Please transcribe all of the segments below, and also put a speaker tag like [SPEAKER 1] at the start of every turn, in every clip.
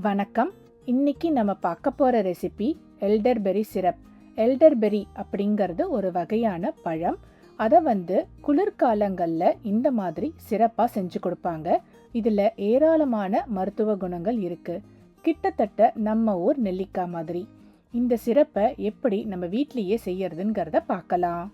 [SPEAKER 1] வணக்கம். இன்னைக்கு நம்ம பார்க்க போகிற ரெசிபி எல்டர்பெரி சிரப். எல்டர்பெரி அப்படிங்கிறது ஒரு வகையான பழம். அதை குளிர்காலங்களில் இந்த மாதிரி சிறப்பாக செஞ்சு கொடுப்பாங்க. இதில் ஏராளமான மருத்துவ குணங்கள் இருக்குது. கிட்டத்தட்ட நம்ம ஊர் நெல்லிக்காய் மாதிரி. இந்த சிரப்பை எப்படி நம்ம வீட்லேயே செய்யறதுங்கிறத பார்க்கலாம்.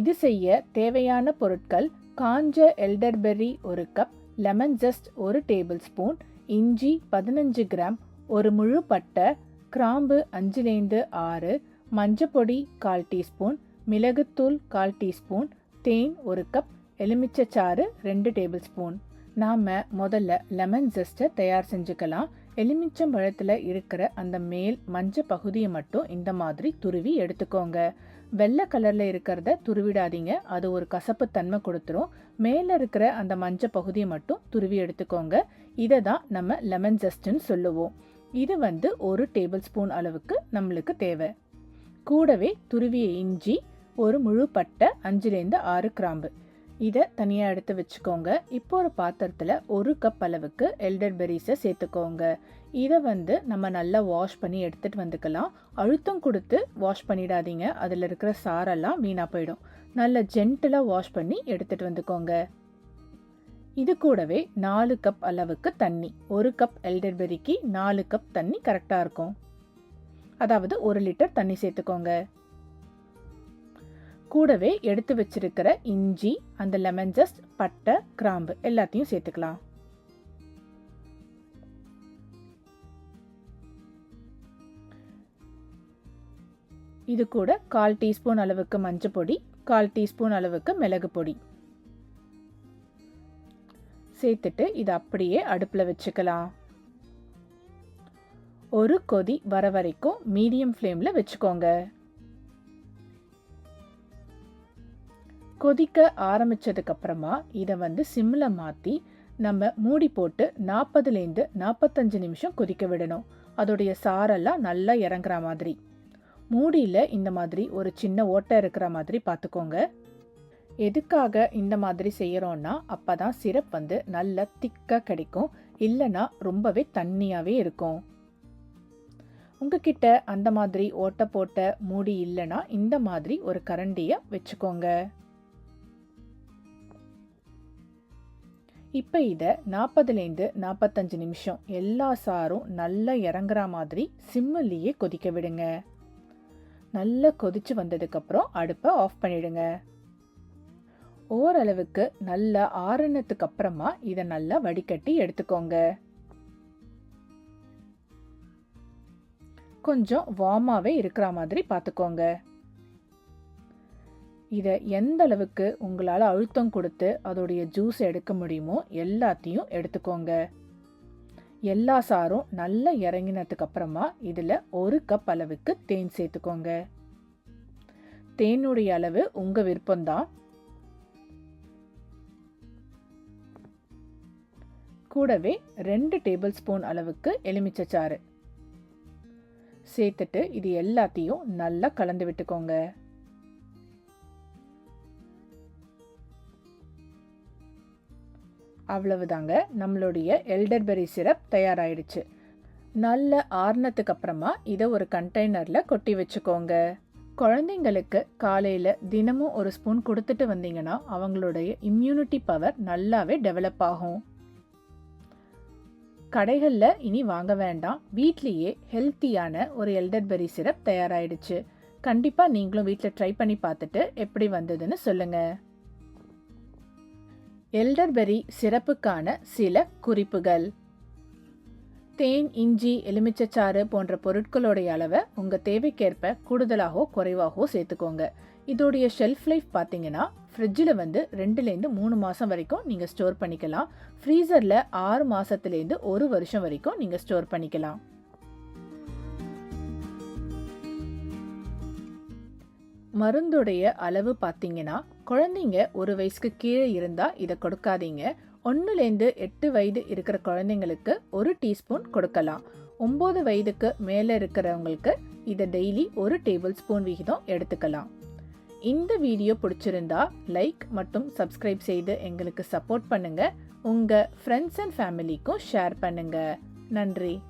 [SPEAKER 1] இது செய்ய தேவையான பொருட்கள்: காஞ்ச எல்டர்பெரி 1 cup, lemon just 1 table spoon, இஞ்சி 15 கிராம், ஒரு முழு பட்டை, கிராம்பு 5-6, மஞ்சப்பொடி 1/4 டீஸ்பூன், மிளகுத்தூள் 1/4 டீஸ்பூன், தேன் 1 கப், எலுமிச்சைச்சாறு 2 டேபிள் ஸ்பூன். நாம் முதல்ல லெமன் ஜஸ்ட்டை தயார் செஞ்சுக்கலாம். எலுமிச்சம்பழத்தில் இருக்கிற அந்த மேல் மஞ்சள் பகுதியை மட்டும் இந்த மாதிரி துருவி எடுத்துக்கோங்க. வெள்ளை கலரில் இருக்கிறத துருவிடாதீங்க, அது ஒரு கசப்பு தன்மை கொடுத்துரும். மேலே இருக்கிற அந்த மஞ்சள் பகுதியை மட்டும் துருவி எடுத்துக்கோங்க. இதை தான் நம்ம லெமன் ஜஸ்ட்னு சொல்லுவோம். இது 1 டேபிள் ஸ்பூன் அளவுக்கு நம்மளுக்கு தேவை. கூடவே துருவிய இஞ்சி, ஒரு முழு பட்டை, 5-6 கிராம்பு. இதை தனியாக எடுத்து வச்சுக்கோங்க. இப்போ ஒரு பாத்திரத்தில் 1 கப் அளவுக்கு எல்டர்பெரிஸை சேர்த்துக்கோங்க. இதை நம்ம நல்லா வாஷ் பண்ணி எடுத்துகிட்டு வந்துக்கலாம். அழுத்தம் கொடுத்து வாஷ் பண்ணிடாதீங்க, அதில் இருக்கிற சாரெல்லாம் வீணாக போயிடும். நல்லா ஜென்டிலாக வாஷ் பண்ணி எடுத்துகிட்டு வந்துக்கோங்க. இது கூடவே 4 கப் அளவுக்கு தண்ணி. 1 கப் எல்டர்பெரிக்கு 4 கப் தண்ணி கரெக்டாக இருக்கும். அதாவது 1 லிட்டர் தண்ணி சேர்த்துக்கோங்க. கூடவே எடுத்து வச்சிருக்கிற இஞ்சி, அந்த லெமன் ஜஸ்ட், பட்டை, கிராம்பு எல்லாத்தையும் சேர்த்துக்கலாம். இது கூட 1/4 டீஸ்பூன் அளவுக்கு மஞ்சள் பொடி, 1/4 டீஸ்பூன் அளவுக்கு மிளகு பொடி சேர்த்துட்டு இதை அப்படியே அடுப்பில் வச்சுக்கலாம். ஒரு கொதி வர வரைக்கும் மீடியம் ஃப்ளேமில் வச்சுக்கோங்க. கொதிக்க ஆரம்பிச்சதுக்கு அப்புறமா இதை சிம்மில் மாற்றி நம்ம மூடி போட்டு 40-45 நிமிஷம் கொதிக்க விடணும். அதோடைய சாரெல்லாம் நல்லா இறங்குற மாதிரி. மூடியில் இந்த மாதிரி ஒரு சின்ன ஓட்டை இருக்கிற மாதிரி பார்த்துக்கோங்க. எதுக்காக இந்த மாதிரி செய்கிறோன்னா, அப்போ தான் சிரப் நல்லா திக்காக கிடைக்கும். இல்லைன்னா ரொம்பவே தண்ணியாகவே இருக்கும். உங்ககிட்ட அந்த மாதிரி ஓட்டை போட்ட மூடி இல்லைன்னா இந்த மாதிரி ஒரு கரண்டியை வச்சுக்கோங்க. இப்போ இதை 40-45 நிமிஷம் எல்லா சாரும் நல்லா இறங்குற மாதிரி சிம்மிலேயே கொதிக்க விடுங்க. நல்லா கொதிச்சு வந்ததுக்கப்புறம் அடுப்பை ஆஃப் பண்ணிடுங்க. ஓரளவுக்கு நல்லா ஆறுனதுக்கு அப்புறமா இதை நல்லா வடிகட்டி எடுத்துக்கோங்க. கொஞ்சம் வார்மாவே இருக்கிற மாதிரி பார்த்துக்கோங்க. இதை எந்த அளவுக்கு உங்களால் அழுத்தம் கொடுத்து அதோடைய ஜூஸ் எடுக்க முடியுமோ எல்லாத்தையும் எடுத்துக்கோங்க. எல்லா சாரும் நல்லா இறங்கினதுக்கு அப்புறமா இதில் 1 கப் அளவுக்கு தேன் சேர்த்துக்கோங்க. தேனுடைய அளவு உங்கள் விருப்பம்தான். கூடவே 2 டேபிள் ஸ்பூன் அளவுக்கு எலுமிச்சைச்சாறு சேர்த்துட்டு இது எல்லாத்தையும் நல்லா கலந்து விட்டுக்கோங்க. அவ்வளவுதாங்க, நம்மளுடைய எல்டர்பெரி சிரப் தயாராகிடுச்சு. நல்ல ஆறுனதுக்கு அப்புறமா இதை ஒரு கண்டெய்னரில் கொட்டி வச்சுக்கோங்க. குழந்தைங்களுக்கு காலையில் தினமும் 1 ஸ்பூன் கொடுத்துட்டு வந்தீங்கன்னா அவங்களுடைய இம்யூனிட்டி பவர் நல்லாவே டெவலப் ஆகும். கடைகளில் இனி வாங்க வேண்டாம், வீட்லேயே ஹெல்த்தியான ஒரு எல்டர்பெரி சிரப் தயாராகிடுச்சு. கண்டிப்பாக நீங்களும் வீட்டில் ட்ரை பண்ணி பார்த்துட்டு எப்படி வந்ததுன்னு சொல்லுங்கள். எல்டர்பெரி சிரப்புக்கான சில குறிப்புகள்: தேன், இஞ்சி, எலுமிச்சைச்சாறு போன்ற பொருட்களுடைய அளவை உங்கள் தேவைக்கேற்ப கூடுதலாகவோ குறைவாகவோ சேர்த்துக்கோங்க. இதோடைய ஷெல்ஃப் லைஃப் பார்த்தீங்கன்னா ஃப்ரிட்ஜில் 2-3 மாதம் வரைக்கும் நீங்கள் ஸ்டோர் பண்ணிக்கலாம். ஃப்ரீசரில் 6 மாதத்துலேருந்து 1 வருஷம் வரைக்கும் நீங்கள் ஸ்டோர் பண்ணிக்கலாம். மருந்துடைய அளவு பார்த்தீங்கன்னா, குழந்தைங்க 1 வயசுக்கு கீழே இருந்தால் இதை கொடுக்காதீங்க. 1-8 வயது இருக்கிற குழந்தைங்களுக்கு 1 டீஸ்பூன் கொடுக்கலாம். 9 வயதுக்கு மேலே இருக்கிறவங்களுக்கு இதை டெய்லி 1 டேபிள் ஸ்பூன் விகிதம் எடுத்துக்கலாம். இந்த வீடியோ பிடிச்சிருந்தா லைக் மற்றும் சப்ஸ்கிரைப் செய்து எங்களுக்கு சப்போர்ட் பண்ணுங்க. உங்கள் ஃப்ரெண்ட்ஸ் அண்ட் ஃபேமிலிக்கும் ஷேர் பண்ணுங்க. நன்றி.